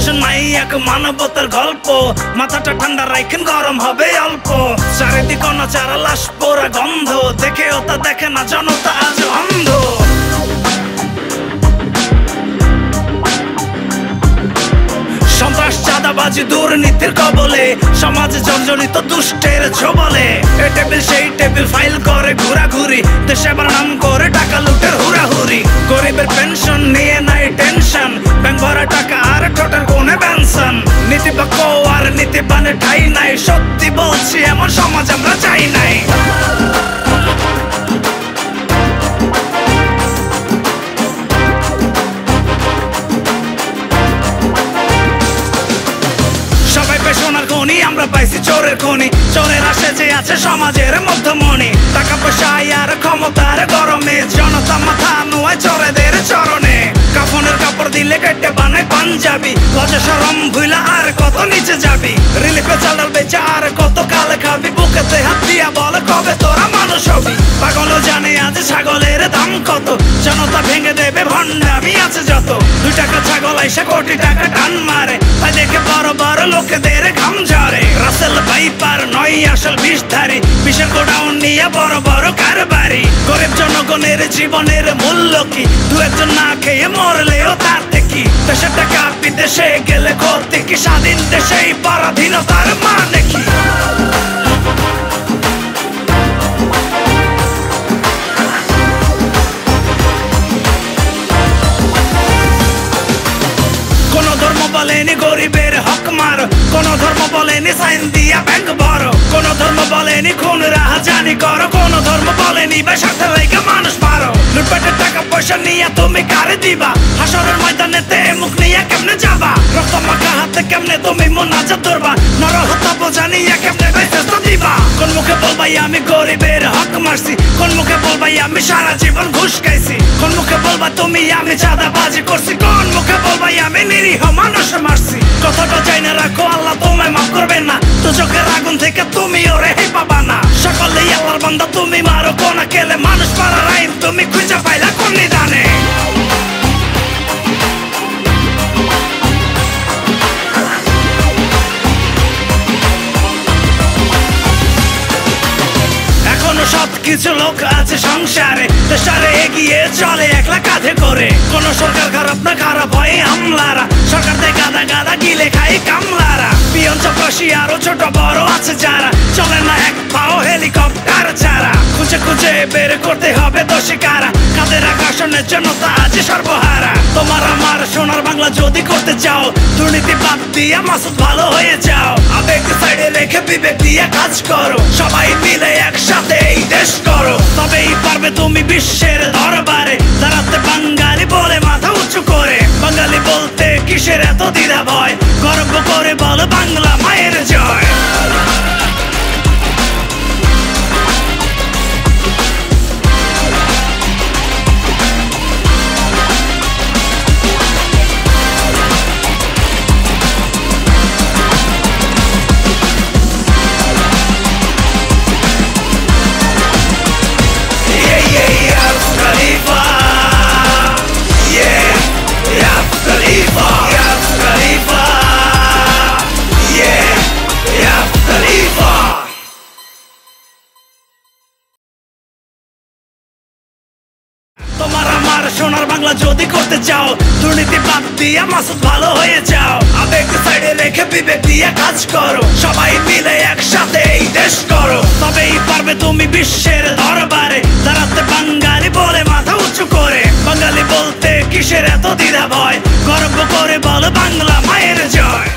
শুন নাই এক মানবতার গল্প, মাথাটা ঠান্ডা রাখেন গরম হবে অল্প। চারিদিকে অনাচারা লাশ পোড়া গন্ধ, দেখেও তা দেখে না জনতা আজ অন্ধ। সন্ত্রাস চাঁদাবাজি দুর্নীতির কবলে, সমাজে জর্জরিত দুষ্টের ছোবলে। এ টেবিল সেই টেবিল ফাইল করে ঘোরাঘুরি, দেশে আবার নাম করে টাকা লুটের হুড়াহুড়ি। গরিবের পেনশন নিয়ে নাই টেনশন, ব্যাংক ভরা টাকা আর ঠোঁটের কোণে পেনশন। নীতিপক্ষ আর নীতিবানের ঠাই নাই, সত্যি বলছি এমন সমাজ আমরা চাই নাই। সোনার খনি আমরা পাইছি চোরের খনি, চোরের আসে যে আছে সমাজের মধ্যমণি। টাকা পয়সা আর ক্ষমতার গরমে জনতা মাথা নোয় চোরেদের চরণে। কাফনের কাপড় দিলে কেটে বানায় পাঞ্জাবি, লজ্জা শরম ভুইলা আর কত নিচে যাবি। রিলিফে চালাল বেচা আর কত কাল খাবি, বুকেতে হাত দিয়া বলে কবে তোরা মানুষ হবি। পাগলও জানে আজ ছাগলের দাম কত, জনতা ভেঙে দেবে ভণ্ডামি আছে যত। 2 টাকা ছাগল আইসা কোটি টাকা টান মারে, তাই দেখে বড় বড় লোকেদের ঘাম ঝরে। রাসেল ভাইপার নয় আসল বিষধারী, বিশাল গোডাউন নিয়ে বড় বড় কারবারি। গরিব জনগণের জীবনের মূল্য কি, 2-1 না খেয়ে মরলেও তাতে কি। দেশের টাকা বিদেশে গেলে ক্ষতি কি, স্বাধীন দেশেই পরাধীনতার মানে কি। কোন ধর্ম বলেনি গরিবের হক মারো, কোন ধর্ম বলেনি সাইন দিয়া ব্যাংক বড়। কোন ধর্ম বলেনি খুন রাহাজানি করো, কোন ধর্ম বলেনি বেসাথে লেগে মানুষ মারো। লুটপাটের টাকা পয়সা নিয়ে তুমি কারে দিবা, হাসরের ময়দানেতে মুখ নিয়ে কেমনে যাবা। রক্ত মাখা হাতে কেমনে তুমি মোনাজাত ধরবা, নরহত্যা বোঝা নিয়ে কেমনে বেঁচে দিবা। কোন মুখে বলবাই আমি গরিবের হক মারছি, কোন মুখে বলবাই আমি সারা জীবন ঘুষ খাইছি। কোন মুখে বলবা তুমি আমি চাঁদাবাজি করছি, কোন মুখে বলবাই আমি নিরীহ মানুষ মারছি। কথাটা চাই না রাখো, আল্লাহ তোমায় মাফ করবে না, তো চোখের আগুন থেকে তুমি ওরে পাবা না। সকলেই আল্লাহর বান্দা, তুমি মারো কোনা কেলে, মানুষ মারার আইন তুমি খুঁজে পাইলা কোন নিদানে। কিছু লোক আছে সংসারে, দেশটারে এগিয়ে চলে একলা কাঁধে করে। কোন সরকার খারাপ না, খারাপ হয় আমলারা, সরকার থেকে গাদা গাদা গিলে খাই কামলারা। পিয়ন চপরাশি আরো ছোট বড় আছে যারা, চলে না এক পাও হেলিকপ্টার ছাড়া। খুঁজে খুঁজে বের করতে হবে দোষী কারা, কাদের আকর্ষণের জন্য তা আজ সর্বহারা। তোমার আমার সোনার বাংলা যদি করতে চাও, দুর্নীতি বাদ দিয়া মাসুদ ভালো হয়ে যাও। আবেগ সাইডে রেখে বিবেক দিয়ে কাজ করো, সবাই মিলে একসাথে এই দেশ করো। তবেই পারবে তুমি বিশ্বের দরবারে দাঁড়াতে, বাঙালি বলে মাথা উঁচু করে। বাঙালি বলতে কিসের এত দ্বিধা ভয়, গর্ব করে বল বাংলা মায়ের জয়। তোমার আমার সোনার বাংলা যদি করতে চাও, দুর্নীতি বাদ দিয়া মাসুদ ভালো হয়ে যাও। আবেগ সাইডে রেখে বিবেক দিয়ে কাজ করো, সবাই মিলে একসাথে এই দেশ করো। তবেই পারবে তুমি বিশ্বের দরবারে দাঁড়াতে, বাঙালি বলে মাথা উঁচু করে। বাঙালি বলতে কিসের এত দ্বিধা ভয়, গর্ব করে বল বাংলা মায়ের জয়।